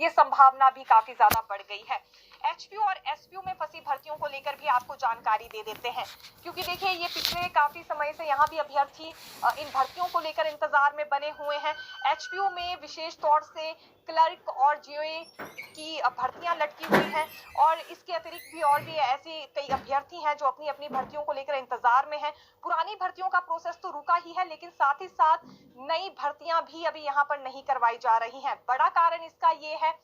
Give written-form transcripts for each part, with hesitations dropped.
ये संभावना भी काफी ज्यादा बढ़ गई है। एचपीयू और एसपीयू में फंसी भर्तियों को लेकर भी आपको जानकारी दे देते हैं, क्योंकि देखिए ये पिछले काफी समय से यहाँ भी अभ्यर्थी इन भर्तियों को लेकर इंतजार में बने हुए हैं। एचपीयू में विशेष तौर से क्लर्क और जीओए की भर्तियां लटकी हुई हैं और इसके अतिरिक्त भी और भी ऐसे कई अभ्यर्थी हैं जो अपनी अपनी भर्तियों को लेकर इंतजार में हैं। पुरानी भर्तियों का प्रोसेस तो रुका ही है, लेकिन साथ ही साथ नई भर्तियां भी अभी यहाँ पर नहीं करवाई जा रही हैं। बड़ा कारण इसका ये है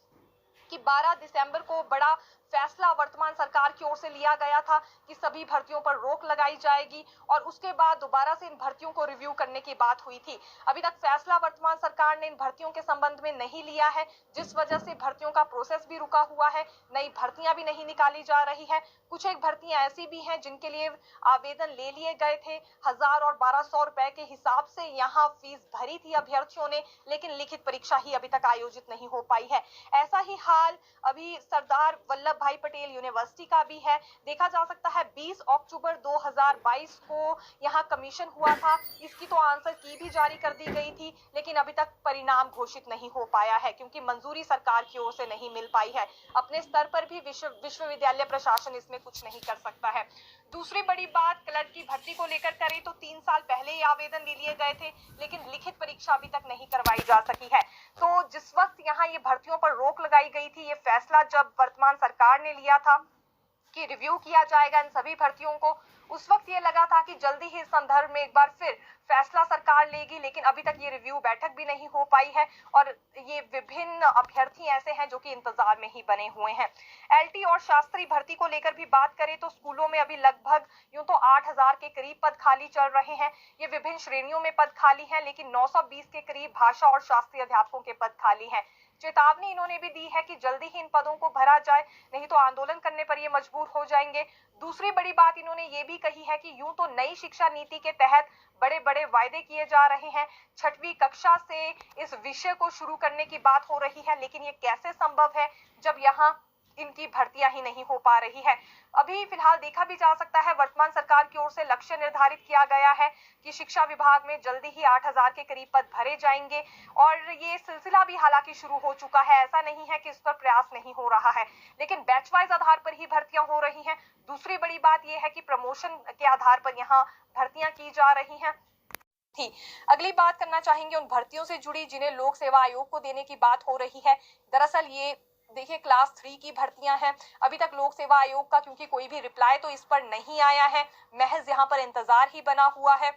कि 12 दिसंबर को बड़ा फैसला वर्तमान सरकार की ओर से लिया गया था कि सभी भर्तियों पर रोक लगाई जाएगी और उसके बाद दोबारा से इन भर्तियों को रिव्यू करने की बात हुई थी। अभी तक फैसला वर्तमान सरकार ने इन भर्तियों के संबंध में नहीं लिया है, जिस वजह से भर्तियों का प्रोसेस भी रुका हुआ है, नई भर्तियां भी नहीं निकाली जा रही है। कुछ एक भर्तियां ऐसी भी हैं जिनके लिए आवेदन ले लिए गए थे, 1000 और 1200 रुपए के हिसाब से यहाँ फीस भरी थी अभ्यर्थियों ने, लेकिन लिखित परीक्षा ही अभी तक आयोजित नहीं हो पाई है। ऐसा ही हाल अभी सरदार वल्लभ भाई पटेल यूनिवर्सिटी का भी है। देखा जा सकता है 20 अक्टूबर 2022 को यहाँ कमीशन हुआ था, इसकी तो आंसर की भी जारी कर दी गई थी, लेकिन अभी तक परिणाम घोषित नहीं हो पाया है क्योंकि मंजूरी सरकार की ओर से नहीं मिल पाई है। अपने स्तर पर भी विश्वविद्यालय प्रशासन इसमें कुछ नहीं कर सकता है। दूसरी बड़ी बात क्लर्क की भर्ती को लेकर करें तो 3 साल पहले ही आवेदन ले लिए गए थे, लेकिन लिखित परीक्षा अभी तक नहीं करवाई जा सकी है। तो जिस वक्त यहाँ ये भर्तियों पर रोक लगाई गई थी, ये फैसला जब वर्तमान सरकार ने लिया था कि रिव्यू किया जाएगा इन सभी भर्तियों को, उस वक्त ये लगा था कि जल्दी ही इस संदर्भ में एक बार फिर फैसला सरकार लेगी, लेकिन अभी तक ये रिव्यू बैठक भी नहीं हो पाई है और ये विभिन्न अभ्यर्थी ऐसे हैं जो कि इंतजार में ही बने हुए हैं। एलटी और शास्त्री भर्ती को लेकर भी बात करें तो स्कूलों में अभी लगभग यूं तो 8000 के करीब पद खाली चल रहे हैं। ये विभिन्न श्रेणियों में पद खाली हैं, लेकिन 920 के करीब भाषा और शास्त्री अध्यापकों के पद खाली हैं। चेतावनी इन्होंने भी दी है कि जल्दी ही इन पदों को भरा जाए, नहीं तो आंदोलन करने पर ये मजबूर हो जाएंगे। दूसरी बड़ी बात इन्होंने ये भी कही है कि यूं तो नई शिक्षा नीति के तहत बड़े बड़े वायदे किए जा रहे हैं, 6वीं कक्षा से इस विषय को शुरू करने की बात हो रही है, लेकिन ये कैसे संभव है जब यहाँ इनकी भर्तियां ही नहीं हो पा रही है। अभी फिलहाल देखा भी जा सकता है वर्तमान सरकार की ओर से लक्ष्य निर्धारित किया गया है कि शिक्षा विभाग में जल्दी ही 8000 के करीब पद भरे जाएंगे और ये सिलसिला भी हालांकि शुरू हो चुका है। ऐसा नहीं है कि इस पर प्रयास नहीं हो रहा है, लेकिन बैच वाइज आधार पर ही भर्तियां हो रही हैं। दूसरी बड़ी बात यह है कि प्रमोशन के आधार पर यहाँ भर्तियां की जा रही हैं। अगली बात करना चाहेंगे उन भर्तियों से जुड़ी जिन्हें लोक सेवा आयोग को देने की बात हो रही है। दरअसल ये देखिए क्लास 3 की भर्तियां हैं। अभी तक लोक सेवा आयोग का क्योंकि कोई भी रिप्लाई तो इस पर नहीं आया है, महज यहाँ पर इंतजार ही बना हुआ है,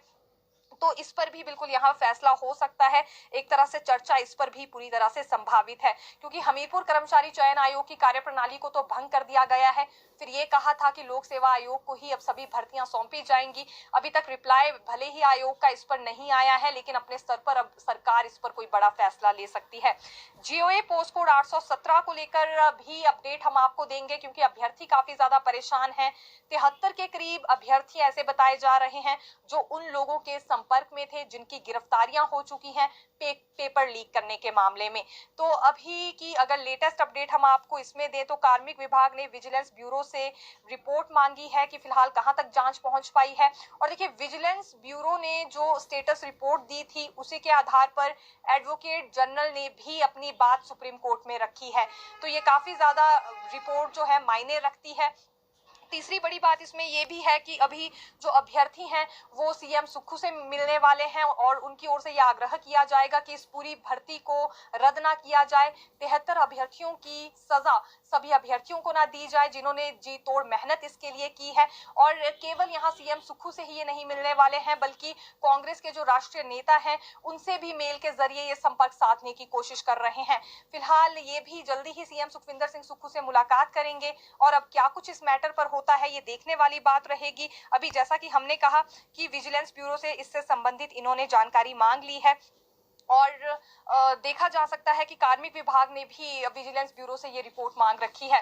तो इस पर भी बिल्कुल यहाँ फैसला हो सकता है। एक तरह से चर्चा इस पर भी पूरी तरह से संभावित है, क्योंकि हमीरपुर कर्मचारी चयन आयोग की कार्यप्रणाली को तो भंग कर दिया गया है। फिर ये कहा था कि लोक सेवा आयोग को ही अब सभी भर्तियां सौंपी जाएंगी। अभी तक रिप्लाई भले ही आयोग का इस पर नहीं आया है, लेकिन अपने स्तर पर अब सरकार इस पर कोई बड़ा फैसला ले सकती है। जीओए पोस्ट कोड 817 को लेकर भी अपडेट हम आपको देंगे, क्योंकि अभ्यर्थी काफी ज्यादा परेशान है। 73 के करीब अभ्यर्थी ऐसे बताए जा रहे हैं जो उन लोगों के संपर्क में थे जिनकी गिरफ्तारियां हो चुकी हैं पेपर लीक करने के मामले में। तो अभी की अगर लेटेस्ट अपडेट हम आपको इसमें दें तो कार्मिक विभाग ने विजिलेंस ब्यूरो से रिपोर्ट मांगी है कि फिलहाल कहां तक जांच पहुंच पाई है। और देखिए विजिलेंस ब्यूरो ने जो स्टेटस रिपोर्ट दी थी उसी के आधार पर एडवोकेट जनरल ने भी अपनी बात सुप्रीम कोर्ट में रखी है, तो ये काफी ज्यादा रिपोर्ट जो है मायने रखती है। तीसरी बड़ी बात इसमें यह भी है कि अभी जो अभ्यर्थी हैं वो सीएम सुक्खू से मिलने वाले हैं और उनकी ओर से यह आग्रह किया जाएगा कि इस पूरी भर्ती को रद्द ना किया जाए। 73 अभ्यर्थियों की सजा सभी अभ्यर्थियों को ना दी जाए जिन्होंने जी तोड़ मेहनत इसके लिए की है। और केवल यहाँ सीएम सुक्खू से ही ये नहीं मिलने वाले हैं, बल्कि कांग्रेस के जो राष्ट्रीय नेता हैं उनसे भी मेल के जरिए ये संपर्क साधने की कोशिश कर रहे हैं। फिलहाल ये भी जल्दी ही सीएम सुखविंदर सिंह सुक्खू से मुलाकात करेंगे और अब क्या कुछ इस मैटर पर होता है ये देखने वाली बात रहेगी। अभी जैसा कि हमने कहा कि विजिलेंस ब्यूरो से इससे संबंधित इन्होंने जानकारी मांग ली है और देखा जा सकता है कि कार्मिक विभाग ने भी विजिलेंस ब्यूरो से ये रिपोर्ट मांग रखी है।